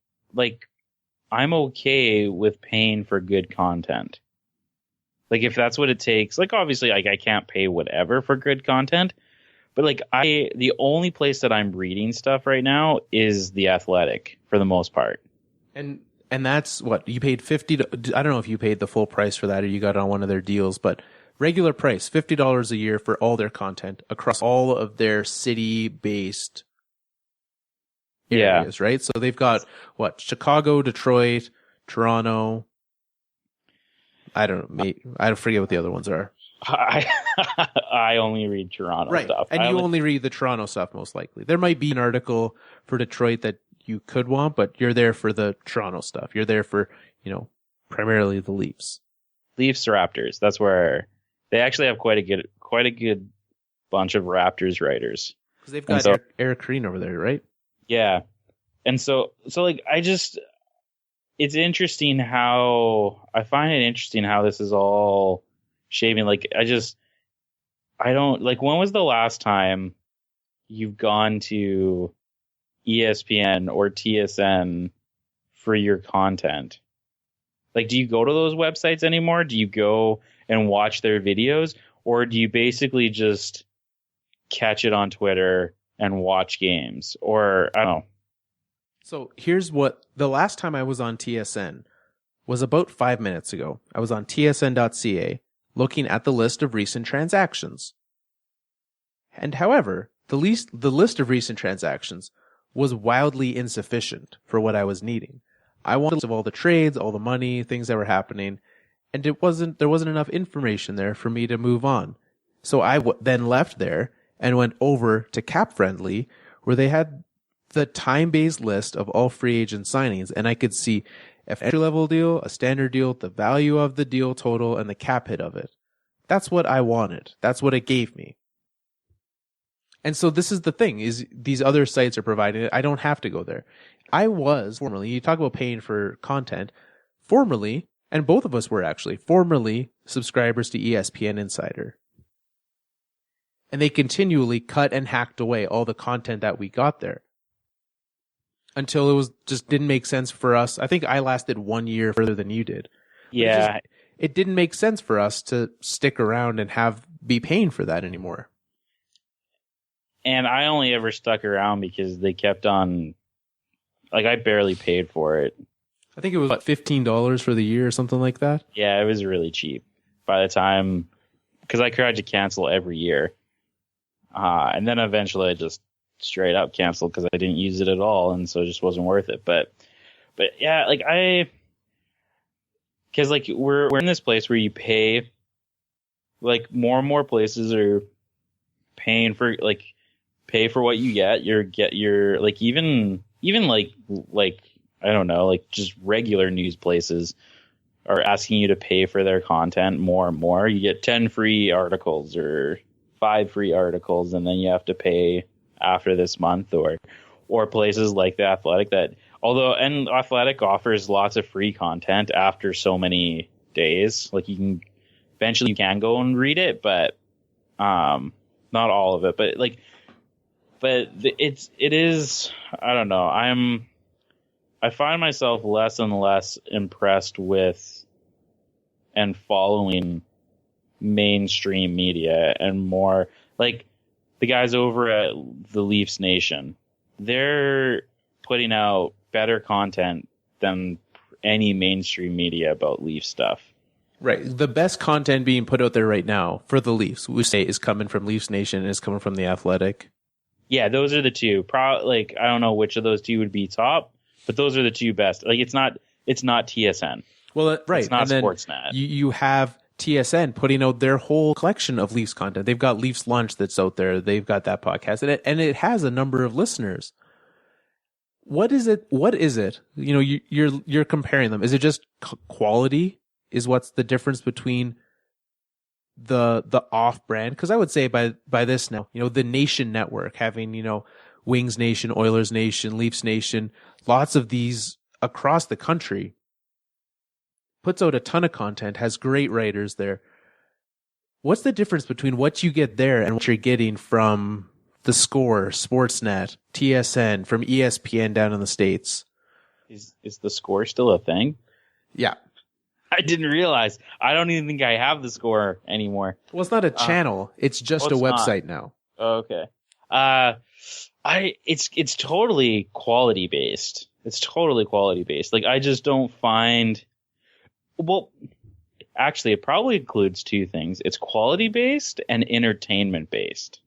okay with paying for good content. Like, if that's what it takes, like, obviously, like, I can't pay whatever for good content, but like, the only place that I'm reading stuff right now is The Athletic for the most part. And that's what you paid $50. I don't know if you paid the full price for that or you got on one of their deals, but regular price, $50 a year for all their content across all of their city-based areas, right? So they've got Chicago, Detroit, Toronto. I don't know. I forget what the other ones are. I only read Toronto stuff. And you only read the Toronto stuff, most likely. There might be an article for Detroit that you could want, but you're there for the Toronto stuff. You're there for, primarily the Leafs. Leafs, Raptors. That's where they actually have quite a good bunch of Raptors writers. Because they've got Eric Green over there, right? Yeah. And so like, it's interesting I find it interesting how this is all shaping. Like, I don't, like, when was the last time you've gone to ESPN or TSN for your content? Like, do you go to those websites anymore? Do you go and watch their videos, or do you basically just catch it on Twitter and watch games? Or I don't know. So here's what the last time I was on TSN was about 5 minutes ago. I was on tsn.ca looking at the list of recent transactions. And however, the list of recent transactions was wildly insufficient for what I was needing. I wanted a list of all the trades, all the money, things that were happening, and there wasn't enough information there for me to move on. So I then left there and went over to Cap Friendly, where they had the time-based list of all free agent signings, and I could see an entry-level deal, a standard deal, the value of the deal total, and the cap hit of it. That's what I wanted. That's what it gave me. And so this is the thing, is these other sites are providing it. I don't have to go there. I was formerly, you talk about paying for content, formerly, and both of us were actually, formerly subscribers to ESPN Insider. And they continually cut and hacked away all the content that we got there. until it was just didn't make sense for us. I think I lasted 1 year further than you did. Yeah. It didn't make sense for us to stick around and be paying for that anymore. And I only ever stuck around because they kept on, like, I barely paid for it. I think it was $15 for the year or something like that. Yeah, it was really cheap by the time, because I tried to cancel every year. And then eventually I just straight up canceled because I didn't use it at all. And so it just wasn't worth it. But yeah, like because like we're in this place where you pay, like more and more places are paying for, like, pay for what you get. You're like, even like I don't know, like just regular news places are asking you to pay for their content more and more. You get 10 free articles or 5 free articles, and then you have to pay after this month, or places like The Athletic that, and Athletic offers lots of free content after so many days. Like eventually you can go and read it, but not all of it. But it is, I don't know. I find myself less and less impressed with and following mainstream media, and more like the guys over at the Leafs Nation. They're putting out better content than any mainstream media about Leaf stuff. Right. The best content being put out there right now for the Leafs, we say, is coming from Leafs Nation and is coming from The Athletic. Yeah, those are the two. I don't know which of those two would be top, but those are the two best. Like, it's not TSN. Well, right. It's not Sportsnet. You have TSN putting out their whole collection of Leafs content. They've got Leafs Lunch that's out there. They've got that podcast, and it has a number of listeners. What is it? You know, you're comparing them. Is it just quality? Is what's the difference between the off brand? Because I would say by this now, you know, the Nation Network having, you know, Wings Nation, Oilers Nation, Leafs Nation, lots of these across the country, puts out a ton of content, has great writers there. What's the difference between what you get there and what you're getting from The Score, Sportsnet, TSN, from ESPN down in the States? Is The Score still a thing? Yeah. I didn't realize. I don't even think I have The Score anymore. Well, it's not a channel. It's just a website now. Okay. It's totally quality based. It's totally quality based. Like, I just don't find. Well, actually, it probably includes two things. It's quality based and entertainment based.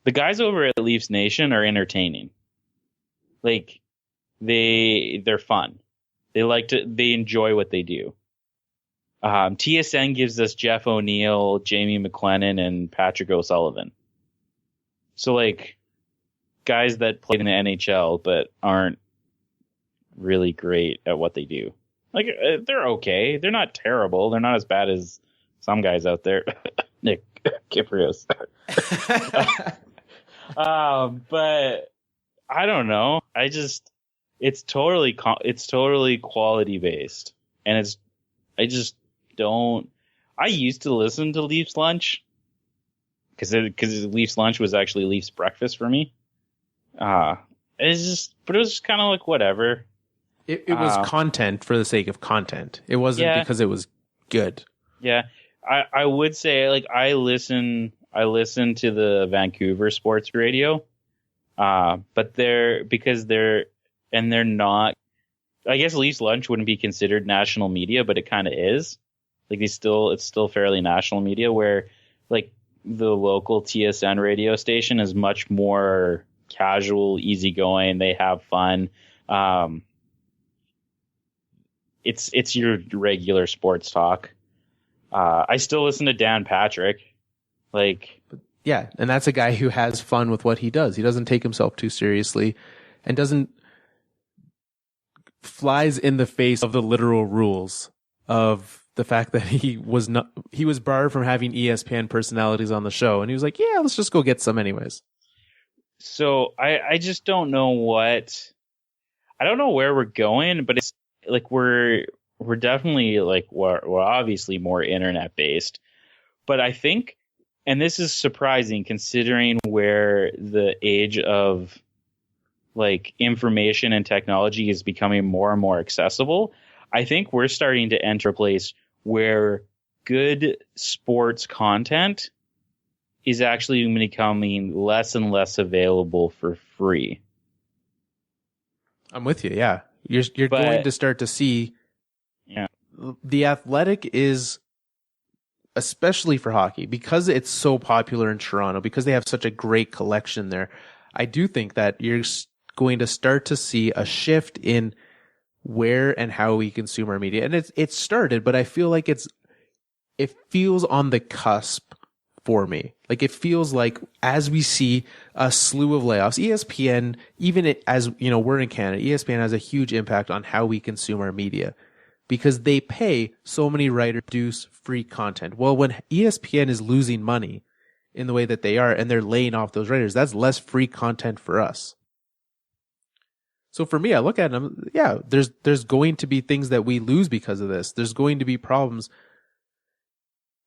The guys over at Leafs Nation are entertaining. Like, they're fun. They enjoy what they do. TSN gives us Jeff O'Neill, Jamie McLennan, and Patrick O'Sullivan. So, like, guys that play in the NHL but aren't really great at what they do. Like, they're okay. They're not terrible. They're not as bad as some guys out there. Nick Kyprios. But I don't know. It's totally quality based, and I used to listen to Leafs Lunch because Leafs Lunch was actually Leafs breakfast for me. But it was just kind of like whatever. It was content for the sake of content. It wasn't because it was good. Yeah, I would say, like, I listen to the Vancouver sports radio, but they're not. I guess Leafs Lunch wouldn't be considered national media, but it kind of is. Like, it's still fairly national media, where, like, the local TSN radio station is much more casual, easygoing. They have fun. It's your regular sports talk. I still listen to Dan Patrick. Like, yeah, and that's a guy who has fun with what he does. He doesn't take himself too seriously, and flies in the face of the literal rules of the fact that he was barred from having ESPN personalities on the show, and he was like, yeah, let's just go get some anyways. So I just don't know I don't know where we're going, but it's like we're definitely, like, we're obviously more internet based, but I think, and this is surprising considering where the age of like information and technology is becoming more and more accessible, I think we're starting to enter a place where good sports content is actually becoming less and less available for free. I'm with you. Yeah. You're going to start to see. Yeah. The Athletic is, especially for hockey, because it's so popular in Toronto, because they have such a great collection there. I do think that you're going to start to see a shift in where and how we consume our media. And it's started, but I feel like it feels on the cusp for me. Like, it feels like as we see a slew of layoffs, ESPN, even as you know, we're in Canada, ESPN has a huge impact on how we consume our media because they pay so many writers to produce free content. Well, when ESPN is losing money in the way that they are and they're laying off those writers, that's less free content for us. So for me, I look at them, yeah, there's going to be things that we lose because of this. There's going to be problems.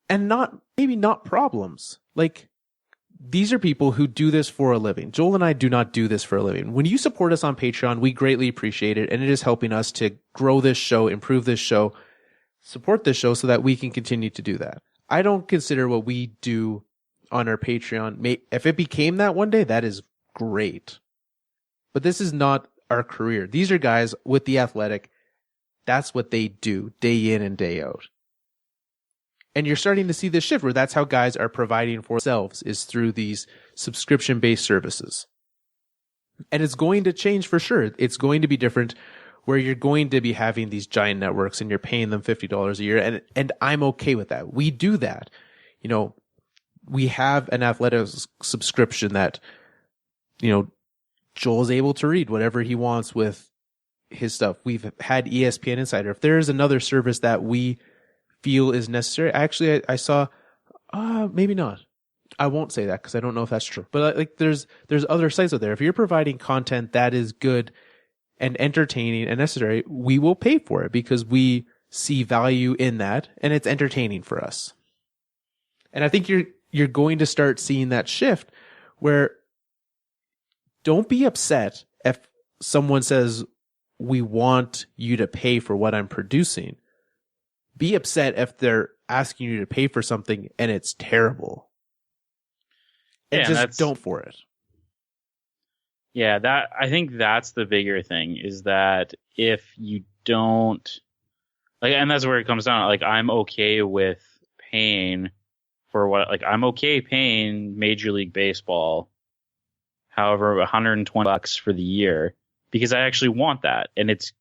And maybe not problems. Like, these are people who do this for a living. Joel and I do not do this for a living. When you support us on Patreon, we greatly appreciate it. And it is helping us to grow this show, improve this show, support this show so that we can continue to do that. I don't consider what we do on our Patreon. If it became that one day, that is great. But this is not our career. These are guys with The Athletic. That's what they do day in and day out. And you're starting to see this shift where that's how guys are providing for themselves, is through these subscription-based services. And it's going to change for sure. It's going to be different where you're going to be having these giant networks and you're paying them $50 a year. And I'm okay with that. We do that. You know, we have an Athletic subscription that, you know, Joel's able to read whatever he wants with his stuff. We've had ESPN Insider. If there's another service that we feel is necessary. Actually, I saw, maybe not. I won't say that because I don't know if that's true. But like, there's other sites out there. If you're providing content that is good and entertaining and necessary, we will pay for it because we see value in that and it's entertaining for us. And I think you're going to start seeing that shift where don't be upset if someone says, we want you to pay for what I'm producing. Be upset if they're asking you to pay for something and it's terrible. And just don't for it. Yeah, I think that's the bigger thing, is that if you don't, like, and that's where it comes down. Like, I'm okay with paying for what, like, I'm okay paying Major League Baseball, however, $120 for the year, because I actually want that, and it's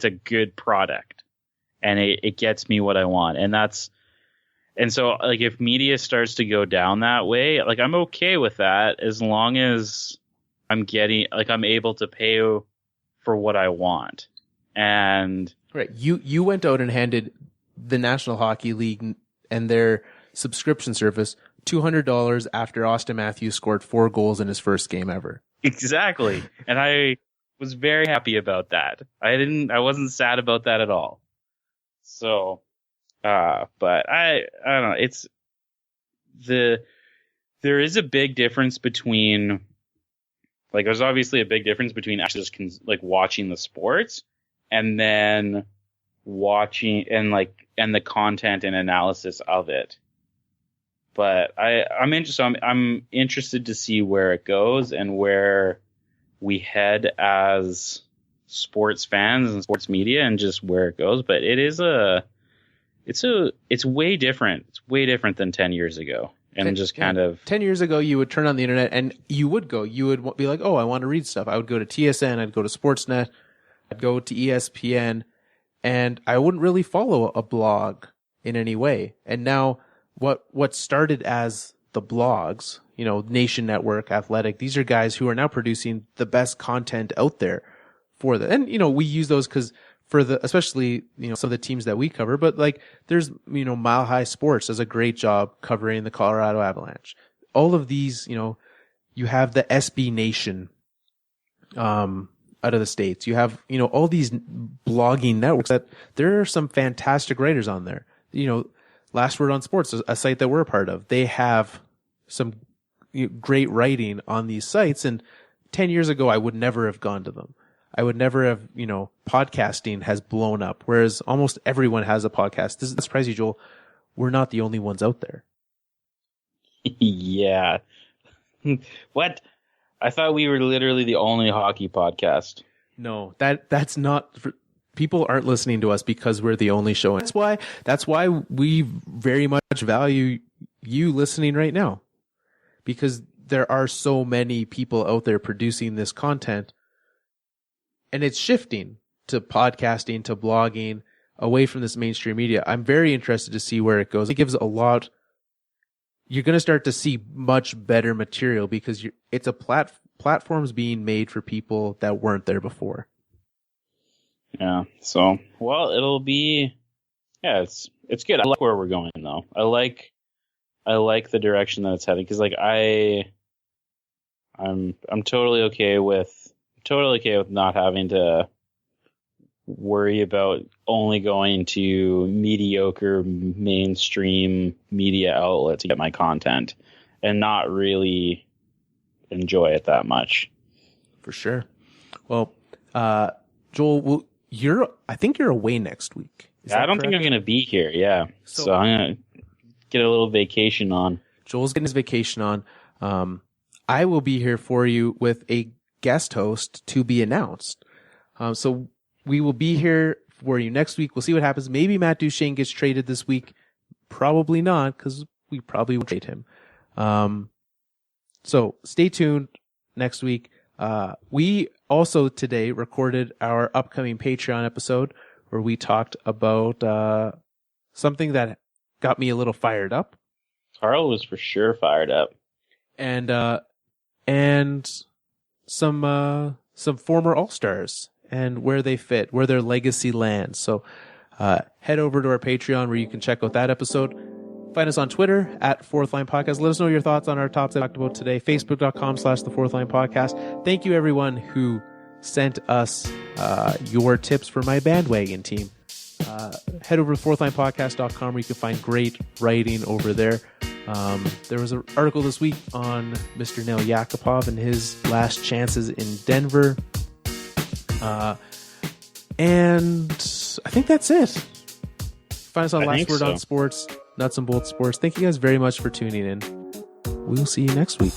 a good product. And it gets me what I want. And so like, if media starts to go down that way, like, I'm okay with that as long as I'm able to pay for what I want. And right. You went out and handed the National Hockey League and their subscription service $200 after Auston Matthews scored 4 goals in his first game ever. Exactly. And I was very happy about that. I wasn't sad about that at all. So, but I don't know. There is a big difference between, like, there's obviously a big difference between actually just watching the sports and then watching and the content and analysis of it. But I'm interested to see where it goes and where we head as sports fans and sports media, and just where it goes. But it's way different. It's way different than 10 years ago. And just kind of 10 years ago, you would turn on the internet and you would be like, oh, I want to read stuff. I would go to TSN. I'd go to Sportsnet. I'd go to ESPN, and I wouldn't really follow a blog in any way. And now what started as the blogs, you know, Nation Network, Athletic, these are guys who are now producing the best content out there for that. And, you know, we use those because especially, you know, some of the teams that we cover, but like, there's, you know, Mile High Sports does a great job covering the Colorado Avalanche. All of these, you know, you have the SB Nation, out of the States. You have, you know, all these blogging networks that there are some fantastic writers on there. You know, Last Word on Sports, a site that we're a part of, they have some great writing on these sites, and 10 years ago, I would never have gone to them. I would never have, podcasting has blown up, whereas almost everyone has a podcast. This is surprise you, Joel. We're not the only ones out there. Yeah. What? I thought we were literally the only hockey podcast. No, that's not. People aren't listening to us because we're the only show. That's why we very much value you listening right now, because there are so many people out there producing this content. And it's shifting to podcasting, to blogging, away from this mainstream media. I'm very interested to see where it goes. It gives a lot. You're going to start to see much better material because it's a platforms being made for people that weren't there before. Yeah. So, well, it'll be, it's good. I like where we're going though. I like the direction that it's heading. Cause like I'm totally okay with not having to worry about only going to mediocre mainstream media outlets to get my content and not really enjoy it that much. For sure. Well, Joel, I think you're away next week. I don't think I'm going to be here. Yeah. So I'm going to get a little vacation on. Joel's getting his vacation on. I will be here for you with a guest host to be announced. So we will be here for you next week. We'll see what happens. Maybe Matt Duchene gets traded this week. Probably not, because we probably won't trade him. So stay tuned next week. We also today recorded our upcoming Patreon episode where we talked about something that got me a little fired up. Carl was for sure fired up. And some former All-Stars and where they fit, where their legacy lands. So head over to our Patreon where you can check out that episode. Find us on Twitter at Fourth Line Podcast. Let us know your thoughts on our topics I talked about today. Facebook.com/The Fourth Line Podcast. Thank you everyone who sent us your tips for my bandwagon team. Head over to fourthlinepodcast.com where you can find great writing over there. There was an article this week on Mr. Nail Yakupov and his last chances in Denver. And I think that's it. Find us on Last Word on Sports, Nuts and Bolts Sports. Thank you guys very much for tuning in. We'll see you next week.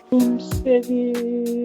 Boom City.